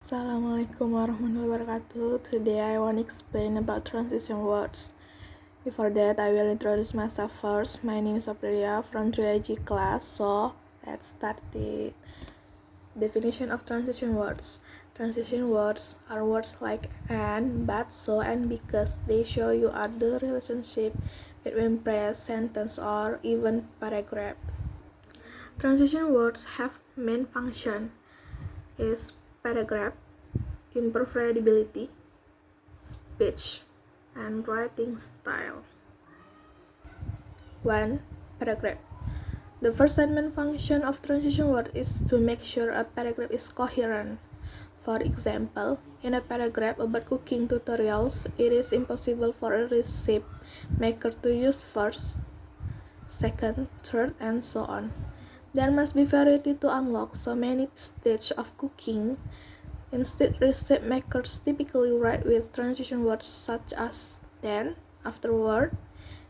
Assalamualaikum warahmatullahi wabarakatuh. Today I want to explain about transition words. Before that, I will introduce myself first. My name is Aprilia from 3IG class. So let's start it. Definition of transition words. Transition words are words like and, but, so, and because. They show you are the relationship between phrase, sentence, or even paragraph. Transition words have main function is paragraph, improve readability, speech, and writing style. 1. Paragraph. The first main function of transition word is to make sure a paragraph is coherent. For example, in a paragraph about cooking tutorials, it is impossible for a recipe maker to use first, second, third, and so on. There must be variety to unlock so many stages of cooking. Instead, recipe makers typically write with transition words such as then, afterward,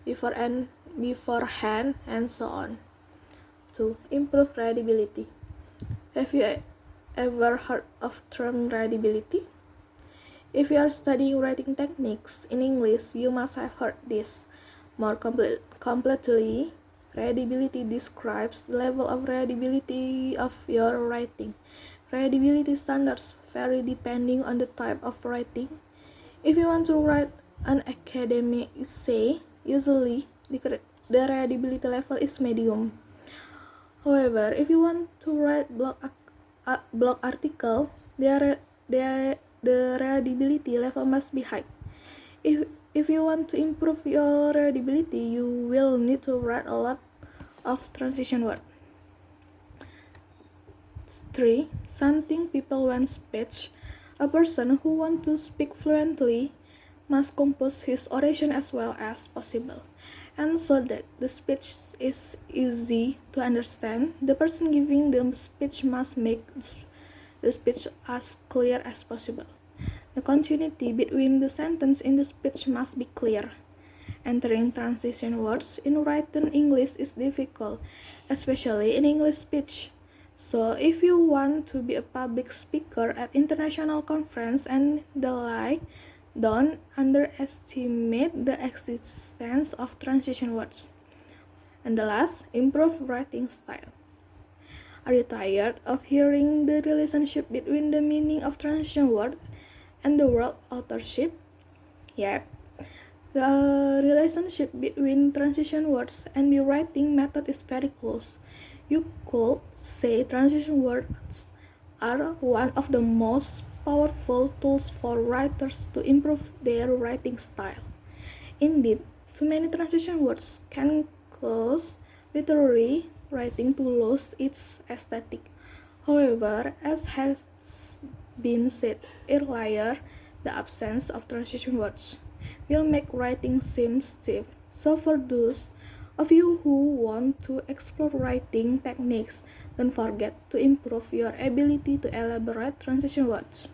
before and beforehand, and so on. 2. Improve readability. Have you ever heard of term readability? If you are studying writing techniques in English, you must have heard this. More completely, readability describes the level of readability of your writing. Readability standards vary depending on the type of writing. If you want to write an academic essay, usually the readability level is medium. However, if you want to write blog article, the readability level must be high. If you want to improve your readability, you will need to write a lot of transition words. 3. Something people want speech. A person who wants to speak fluently must compose his oration as well as possible. And so that the speech is easy to understand, the person giving the speech must make the speech as clear as possible. The continuity between the sentence in the speech must be clear. Entering transition words in written English is difficult, especially in English speech. So if you want to be a public speaker at international conference and the like, don't underestimate the existence of transition words. And the last, improve writing style. Are you tired of hearing the relationship between the meaning of transition word and the word authorship? Yep. The relationship between transition words and the writing method is very close. You could say transition words are one of the most powerful tools for writers to improve their writing style. Indeed, too many transition words can cause literary writing to lose its aesthetic. However, as has been said earlier, the absence of transition words will make writing seem stiff. So for those of you who want to explore writing techniques, don't forget to improve your ability to elaborate transition words.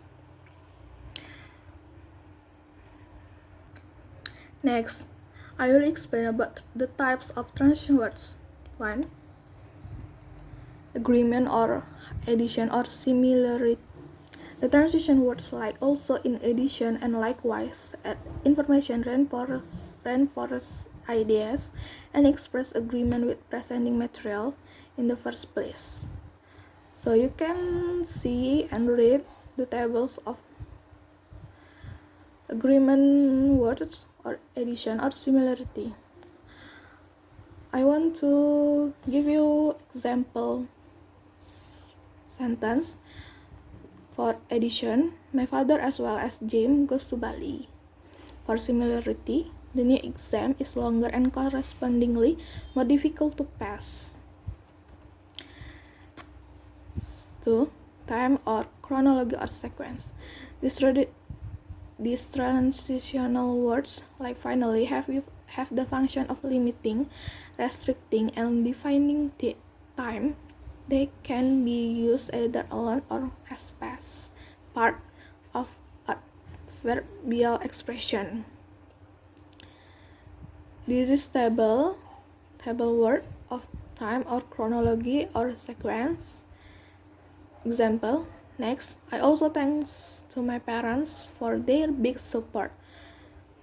Next, I will explain about the types of transition words. 1. Agreement or addition or similarity. The transition words like also in addition and likewise add information, reinforce ideas, and express agreement with presenting material in the first place. So you can see and read the tables of agreement words or addition or similarity. I want to give you example sentence. For addition, my father as well as James goes to Bali. For similarity, the new exam is longer and correspondingly more difficult to pass. 2. Time or chronology or sequence. These transitional words, like finally, have the function of limiting, restricting, and defining the time. They can be used either alone or as part of adverbial expression. This is table word of time or chronology or sequence. Example, Next, I also thanks to my parents for their big support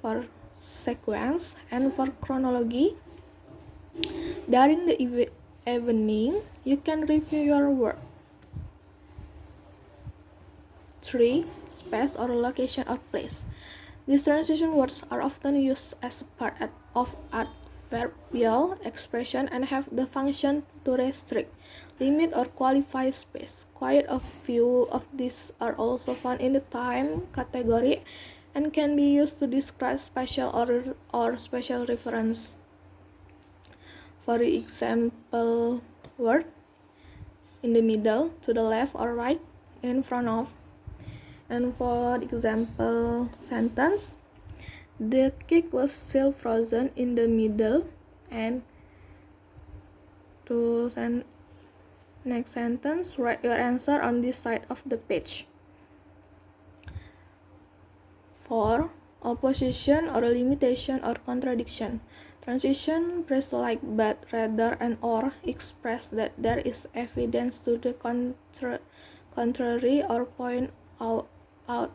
for sequence and for chronology. During the evening, you can review your work. 3. Space or location or place. These transition words are often used as a part of adverbial expression and have the function to restrict, limit, or qualify space. Quite a few of these are also found in the time category and can be used to describe spatial or spatial reference. For example, word in the middle, to the left or right, in front of. And for example sentence, the cake was still frozen in the middle. And to next sentence, write your answer on this side of the page. For opposition or limitation or contradiction, transition phrase like but, rather, and or express that there is evidence to the contrary or point out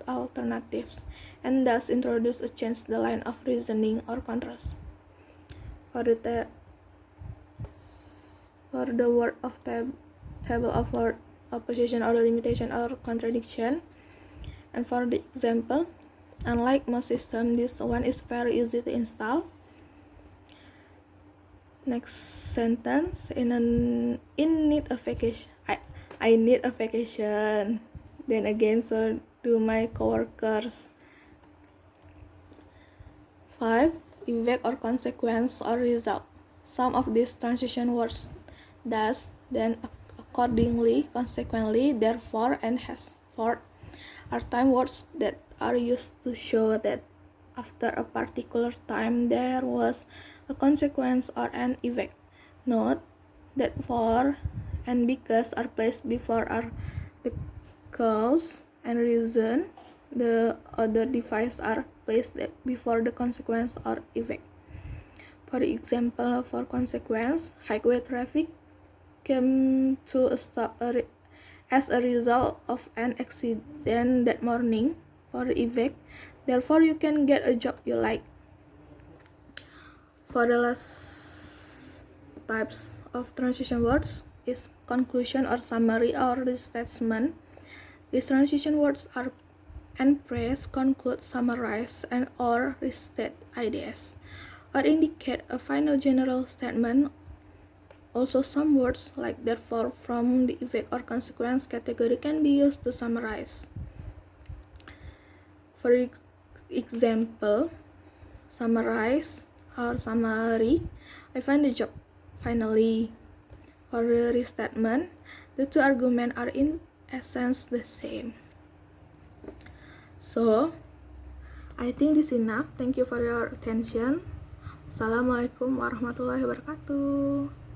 alternatives, and thus introduce a change the line of reasoning or contrast. For the word of table of word opposition or limitation or contradiction, and for the example, unlike most systems, this one is very easy to install. Next sentence, in need of vacation. I need a vacation. Then again, so do my coworkers. 5. Effect or consequence or result. Some of these transition words, thus, then, accordingly, consequently, therefore, and henceforth, are time words that are used to show that after a particular time there was a consequence or an effect. Note that for and because are placed before are the cause and reason. The other devices are placed before the consequence or effect. For example, for consequence, highway traffic came to a stop as a result of an accident that morning. For effect, therefore you can get a job you like. For the last types of transition words is conclusion or summary or restatement. These transition words are and phrase, conclude, summarize, and or restate ideas, or indicate a final general statement. Also, some words like therefore from the effect or consequence category can be used to summarize. For example, summarize or summary, I find the job finally. For the restatement, the two arguments are in essence the same. So, I think this is enough. Thank you for your attention. Assalamualaikum warahmatullahi wabarakatuh.